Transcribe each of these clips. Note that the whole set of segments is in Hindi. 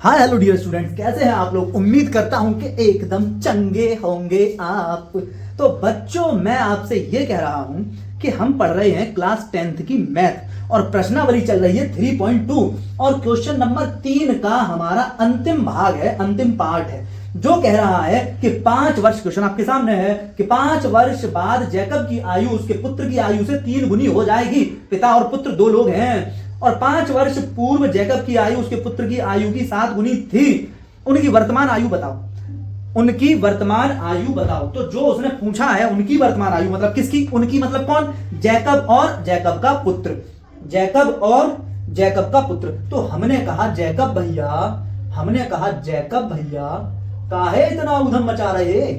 हाय हेलो डियर स्टूडेंट्स, कैसे हैं आप लोग। उम्मीद करता हूं कि एकदम चंगे होंगे आप। तो बच्चों, मैं आपसे ये कह रहा हूं कि हम पढ़ रहे हैं क्लास 10th की मैथ और प्रश्नावली चल रही है 3.2 और क्वेश्चन नंबर 3 का हमारा अंतिम भाग है, अंतिम पार्ट है, जो कह रहा है कि 5 वर्ष, क्वेश्चन आपके सामने है कि 5 वर्ष बाद जैकब की आयु उसके पुत्र की आयु से 3 गुनी हो जाएगी। पिता और पुत्र दो लोग हैं और 5 वर्ष पूर्व जैकब की आयु उसके पुत्र की आयु की 7 गुनी थी। उनकी वर्तमान आयु बताओ, उनकी वर्तमान आयु बताओ। तो जो उसने पूछा है उनकी वर्तमान आयु मतलब किसकी, उनकी मतलब कौन, जैकब और जैकब का पुत्र, जैकब और जैकब का पुत्र। तो हमने कहा जैकब भैया, हमने कहा जैकब भैया काहे इतना उधम मचा रहे।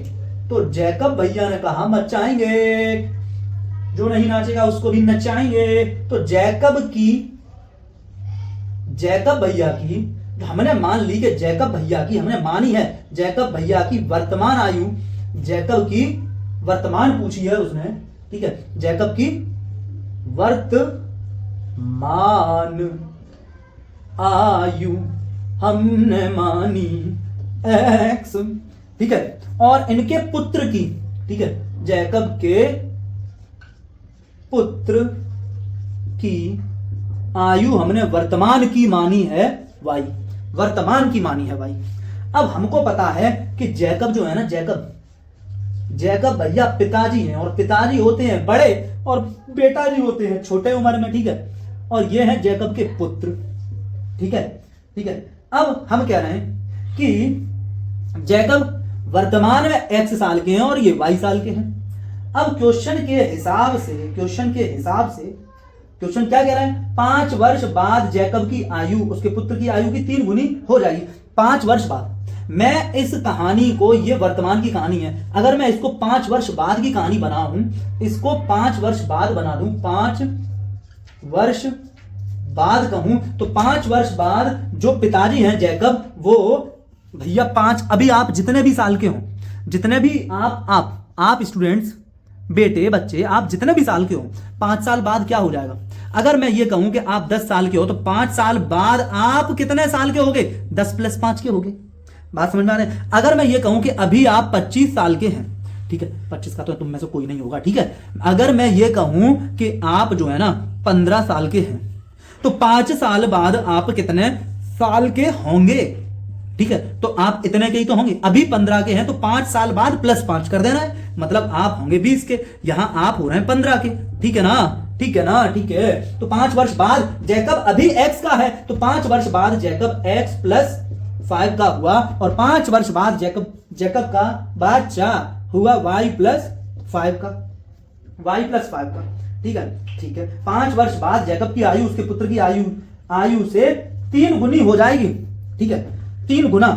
तो जैकब भैया ने कहा मचाएंगे, जो नहीं नाचेगा उसको भी नचाएंगे। तो जैकब भैया की हमने मान ली कि जैकब भैया की हमने मानी है, जैकब भैया की वर्तमान आयु, जैकब की वर्तमान पूछी है उसने, ठीक है, जैकब की वर्तमान आयु हमने मानी एक्स, ठीक है, और इनके पुत्र की, ठीक है, जैकब के पुत्र की आयु हमने वर्तमान की मानी है वाई, वर्तमान की मानी है वाई। अब हमको पता है कि जैकब जो है ना, जैकब भैया पिताजी हैं और पिताजी होते हैं बड़े और बेटाजी होते हैं छोटे उम्र में, ठीक है, और ये है जैकब के पुत्र, ठीक है, ठीक है। अब हम कह रहे हैं कि जैकब वर्तमान में x साल के हैं और ये y साल के हैं। अब क्वेश्चन क्या कह रहा है, 5 वर्ष बाद जैकब की आयु उसके पुत्र की आयु की 3 गुनी हो जाएगी। 5 वर्ष बाद मैं इस कहानी को, ये वर्तमान की कहानी है, अगर मैं इसको 5 वर्ष बाद की कहानी बनाऊं, इसको 5 वर्ष बाद बना दूं, 5 वर्ष बाद कहूं तो 5 वर्ष बाद जो पिताजी हैं जैकब, वो भैया 5, अभी आप जितने भी साल के हो, जितने भी आप स्टूडेंट्स, बेटे बच्चे, आप जितने भी साल के हो, 5 साल बाद क्या हो जाएगा। अगर मैं ये कहूं कि आप 10 साल के हो तो 5 साल बाद आप कितने साल के होगे, 10 + 5 के होगे। बात समझ में आ रही है। अगर मैं ये कहूं कि अभी आप 25 साल के हैं, ठीक है, 25 का तो तुम में से कोई नहीं होगा, ठीक है। अगर मैं ये कहूं कि आप जो है ना 15 साल के हैं तो 5 साल बाद आप कितने साल के होंगे, ठीक है, तो आप इतने के ही तो होंगे। अभी 15 के हैं तो 5 साल बाद +5 कर देना है, मतलब आप होंगे 20 के, यहां आप हो रहे हैं 15 के, ठीक है ना, ठीक है ना, ठीक है। तो 5 वर्ष बाद जैकब अभी x का है तो 5 वर्ष बाद जैकब x + 5 का हुआ और 5 वर्ष बाद जैकब का बच्चा हुआ y + 5 का, ठीक है, ठीक है। 5 वर्ष बाद जैकब की आयु उसके पुत्र की आयु से 3 गुनी हो जाएगी, ठीक है, 3 गुना।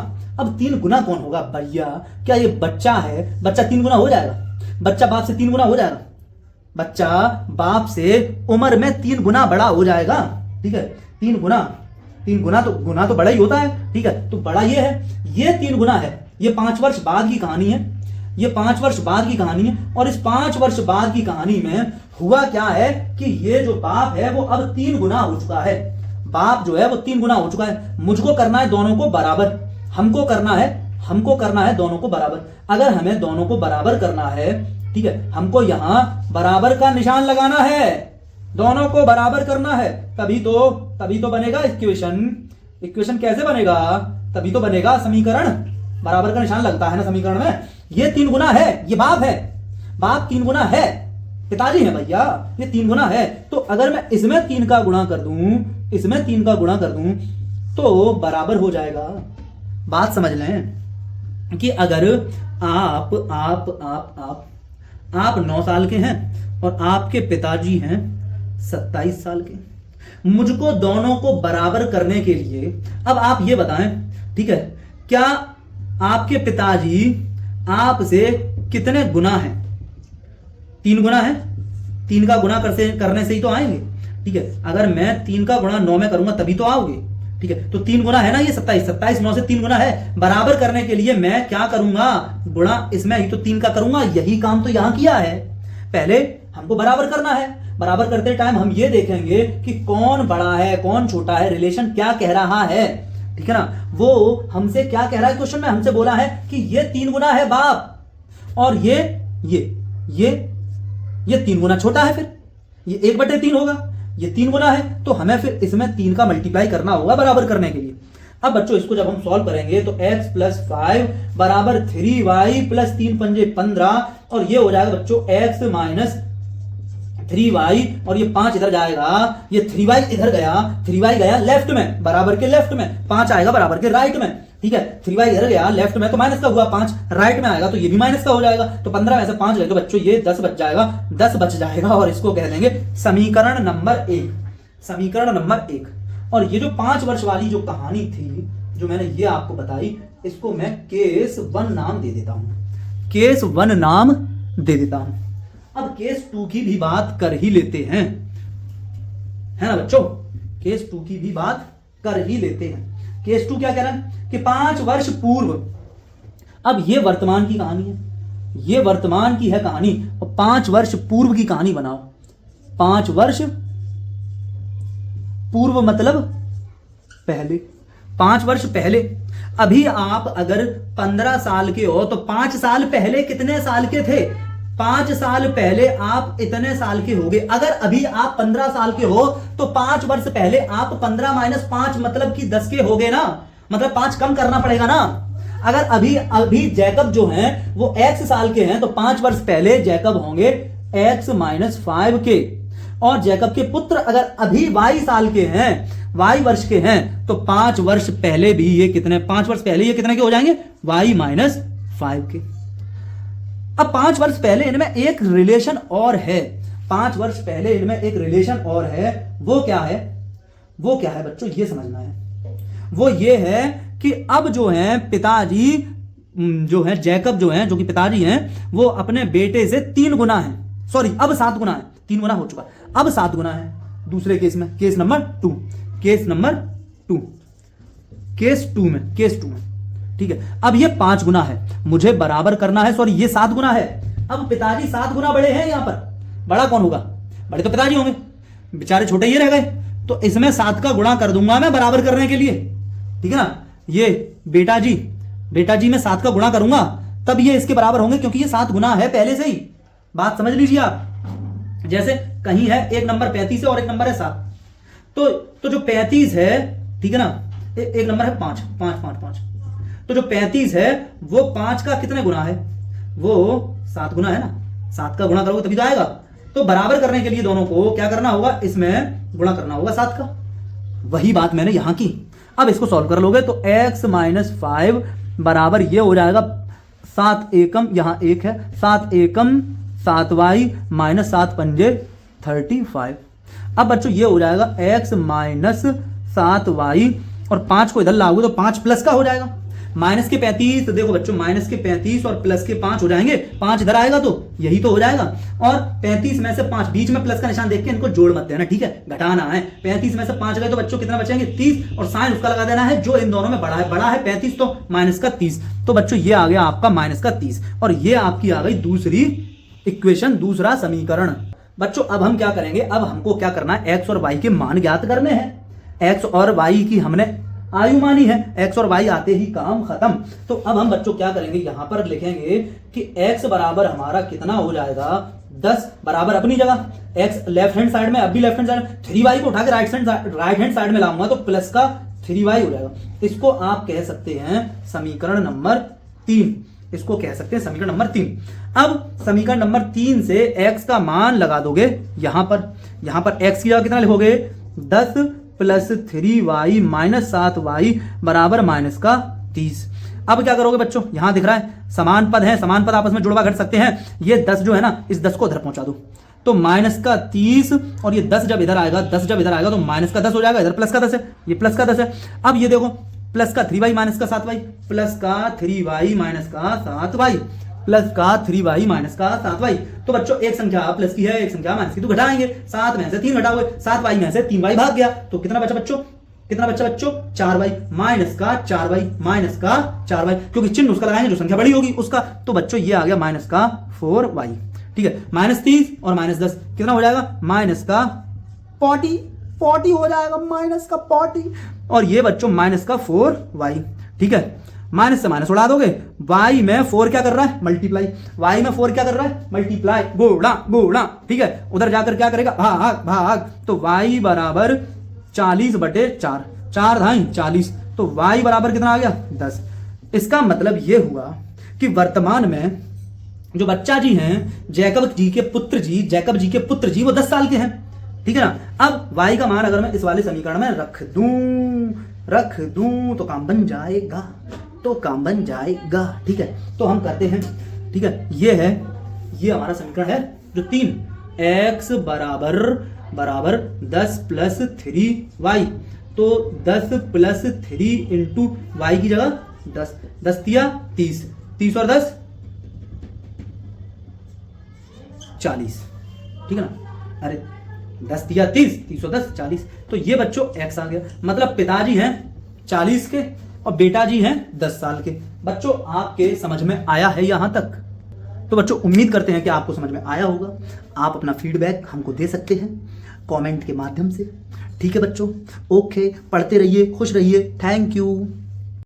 अब 3 गुना कौन होगा भैया, क्या ये बच्चा है, बच्चा 3 गुना हो जाएगा, बच्चा बाप से 3 गुना हो जाएगा, बच्चा बाप से उम्र में 3 गुना बड़ा हो जाएगा, ठीक है, 3 गुना तो गुना तो बड़ा ही होता है, ठीक है, तो बड़ा ये है, ये 3 गुना है। ये 5 वर्ष बाद की कहानी है, ये 5 वर्ष बाद की कहानी है और इस 5 वर्ष बाद की कहानी में हुआ क्या है कि ये जो बाप है वो अब 3 गुना हो चुका है, बाप जो है वो 3 गुना हो चुका है। मुझको करना है दोनों को बराबर, हमको करना है दोनों को बराबर। अगर हमें दोनों को बराबर करना है, ठीक है, हमको यहां बराबर का निशान लगाना है, दोनों को बराबर करना है, तभी तो बनेगा इक्वेशन कैसे बनेगा, तभी तो बनेगा समीकरण, बराबर का निशान लगता है ना समीकरण में। ये 3 गुना है, ये बाप है, बाप 3 गुना है, पिताजी है भैया, ये 3 गुना है। तो अगर मैं इसमें 3 का गुणा कर दूं, तो बराबर हो जाएगा। बात समझ लें कि अगर आप 9 साल के हैं और आपके पिताजी हैं 27 साल के, मुझको दोनों को बराबर करने के लिए अब आप ये बताएं, ठीक है, क्या आपके पिताजी आपसे कितने गुना हैं, 3 गुना है, 3 का गुना करने से ही तो आएंगे, ठीक है। अगर मैं 3 का गुणा 9 में करूंगा तभी तो आओगे, ठीक है, तो 3 गुना है ना, ये 27 9 से 3 गुना है। बराबर करने के लिए मैं क्या करूंगा, गुणा इसमें ही तो 3 का करूंगा, यही काम तो यहां किया है। पहले हमको बराबर करना है, बराबर करते टाइम हम ये देखेंगे कि कौन बड़ा है कौन छोटा है, रिलेशन क्या कह रहा है। ठीक है ना। वो हमसे क्या कह रहा है क्वेश्चन में, हमसे बोला है कि ये 3 गुना है बाप और ये 3 गुना छोटा है, फिर ये 1/3 होगा, ये 3 गुना है, तो हमें फिर इसमें 3 का मल्टीप्लाई करना होगा बराबर करने के लिए। अब बच्चों इसको जब हम सॉल्व करेंगे तो x + 5 बराबर 3y + 3 पंजे 15 और ये हो जाएगा बच्चों x - 3y और ये 5 इधर जाएगा, ये 3y इधर गया, 3y गया लेफ्ट में, बराबर के लेफ्ट में, 5 आएगा बराबर के राइट में, ठीक है। 3y इधर गया लेफ्ट में तो माइनस का हुआ, 5 राइट में आएगा तो ये भी माइनस का हो जाएगा, तो 15 में से 5 गए तो बच्चों ये 10 बच जाएगा और इसको कह देंगे समीकरण नंबर 1, समीकरण नंबर 1। और ये जो 5 वर्ष वाली जो कहानी थी जो मैंने ये आपको बताई, इसको मैं केस 1 नाम दे देता हूं, केस 1 नाम दे देता हूं। अब केस 2 की भी बात कर ही लेते हैं, है ना बच्चों, केस 2 की भी बात कर ही लेते हैं। केस 2 क्या कह रहा है कि 5 वर्ष पूर्व, अब ये वर्तमान की कहानी है, ये वर्तमान की है कहानी और 5 वर्ष पूर्व की कहानी बनाओ। 5 वर्ष पूर्व मतलब पहले, 5 वर्ष पहले। अभी आप अगर 15 साल के हो तो 5 साल पहले कितने साल के थे, 5 साल पहले आप इतने साल के होगे। अगर अभी आप 15 साल के हो तो 5 वर्ष पहले आप 15 - 5 मतलब कि 10 के होगे ना, मतलब 5 कम करना पड़ेगा ना। अगर अभी जैकब जो हैं वो x साल के हैं तो 5 वर्ष पहले जैकब होंगे x - 5 के, और जैकब के पुत्र अगर अभी y साल के हैं, y वर्ष के हैं, तो 5 वर्ष पहले भी ये कितने, 5 वर्ष पहले ये कितने के हो जाएंगे, y - 5 के। अब 5 वर्ष पहले इनमें एक रिलेशन और है, 5 वर्ष पहले इनमें एक रिलेशन और है, वो क्या है, वो क्या है बच्चों ये समझना है। वो ये है कि अब जो है पिताजी जो है जैकब जो है, जो कि पिताजी हैं, वो अपने बेटे से 3 गुना है, सॉरी अब 7 गुना है, 3 गुना हो चुका, अब 7 गुना है दूसरे केस में, case number 2, case number 2, case 2 में, केस 2 में, ठीक है। अब ये 5 गुना है, मुझे बराबर करना है, सॉरी ये 7 गुना है। अब पिताजी 7 गुना बड़े हैं, यहां पर बड़ा कौन होगा, बड़े तो पिताजी होंगे, बेचारे छोटे ये रह गए, तो इसमें 7 का गुणा कर दूंगा मैं बराबर करने के लिए, ठीक है ना। ये बेटा जी में 7 का गुणा करूंगा तब ये इसके बराबर होंगे, क्योंकि ये 7 गुना है पहले से ही, बात समझ लीजिए आप। जैसे कहीं है एक नंबर 35 है और एक नंबर है 7, तो जो 35 है, ठीक है ना, एक नंबर है 5, तो जो 35 है वो 5 का कितने गुना है, वो 7 गुना है ना, 7 का गुणा करोगे तभी तो आएगा। तो बराबर करने के लिए दोनों को क्या करना होगा, इसमें गुणा करना होगा 7 का, वही बात मैंने यहां की। अब इसको सॉल्व कर लोगे तो x - 5 बराबर ये हो जाएगा 7 एकम, यहां 1 है, 7 एकम 7y - 7 पंजे 35। अब बच्चों ये हो जाएगा x - 7y और 5 को इधर लाओगे तो 5 प्लस का हो जाएगा, माइनस के 35, तो देखो बच्चों माइनस के 35 और प्लस के 5 हो जाएंगे, 5 इधर आएगा तो यही तो हो जाएगा, और 35 में से 5, बीच में प्लस का निशान देख के इनको जोड़ मत देना, ठीक है, घटाना है। 35 में से 5 गए तो बच्चों कितना बचेंगे, 30, और साइन उसका लगा देना है जो इन दोनों में बड़ा है 35 तो माइनस का 30, तो बच्चों ये आ गया आपका माइनस का 30, और ये आपकी आ गई दूसरी इक्वेशन, दूसरा समीकरण। बच्चों अब हम क्या करेंगे, अब हमको क्या करना है, एक्स और वाई के मान ज्ञात करने हैं। एक्स और वाई की हमने आयु मानी है, x और y आते ही काम खत्म। तो अब हम बच्चों क्या करेंगे, यहां पर लिखेंगे कि x बराबर हमारा कितना हो जाएगा, 10 बराबर अपनी जगह, x लेफ्ट हैंड साइड में, अब भी लेफ्ट हैंड साइड, 3y को उठा के राइट हैंड साइड में लाऊंगा तो प्लस का 3y हो जाएगा। इसको आप कह सकते हैं समीकरण नंबर 3, इसको कह सकते हैं समीकरण नंबर 3। अब समीकरण नंबर 3 से x का मान लगा दोगे यहां पर x की जगह कितना लिखोगे, 10 प्लस 3y - 7y बराबर माइनस का 30। अब क्या करोगे बच्चों, यहां दिख रहा है समान पद है, समान पद आपस में जुड़वा घट सकते हैं, ये 10 जो है ना, इस 10 को इधर पहुंचा दो तो माइनस का 30, और ये 10 जब इधर आएगा तो माइनस का 10 हो जाएगा, इधर प्लस का 10 है, ये प्लस का 10 है। अब ये देखो प्लस का 3y माइनस का 7y, प्लस का 3y माइनस का 7y, प्लस का 3y माइनस का 7y। तो बच्चों एक संख्या प्लस की है, एक संख्या माइनस की, तो घटाएंगे, 7 में से 3 घटाओगे, 7y में से 3y भाग गया, तो कितना बचा बच्चों, 4y माइनस का 4y, क्योंकि चिन्ह उसका लगाएंगे जो संख्या बड़ी होगी उसका, तो बच्चों ये आ गया माइनस का 4y, ठीक है। -30 और -10 कितना हो जाएगा, माइनस का 40 हो जाएगा, माइनस का 40, और ये बच्चों माइनस का 4y। ठीक है, माइनस से माइनस उड़ा दोगे, y में 4 क्या कर रहा है, मल्टीप्लाई, y में 4 क्या कर रहा है, मल्टीप्लाई, गुणा गुणा। ठीक है, उधर जाकर क्या करेगा, भाग भाग, तो y बराबर 40/4, 4 धाई 40, तो y बराबर कितना आ गया, 10। इसका मतलब ये हुआ कि वर्तमान में जो बच्चा जी हैं, जैकब जी के पुत्र जी वो 10 साल के हैं। ठीक है ना। अब y का मान अगर मैं इस वाले समीकरण में रख दूं तो काम बन जाएगा, ठीक है। तो हम करते हैं, ठीक है, ये हमारा समीकरण है जो 3, x बराबर 10 + 3y, तो 10 + 3 इंटू y की जगह 10 दिया 30 और 10 40। ठीक है ना, अरे 10 दिया 30 और 10 40, तो ये बच्चों x आ गया। मतलब पिताजी हैं 40 के और बेटा जी हैं 10 साल के। बच्चों आपके समझ में आया है यहां तक? तो बच्चों उम्मीद करते हैं कि आपको समझ में आया होगा। आप अपना फीडबैक हमको दे सकते हैं कमेंट के माध्यम से। ठीक है बच्चों, ओके, पढ़ते रहिए, खुश रहिए, थैंक यू।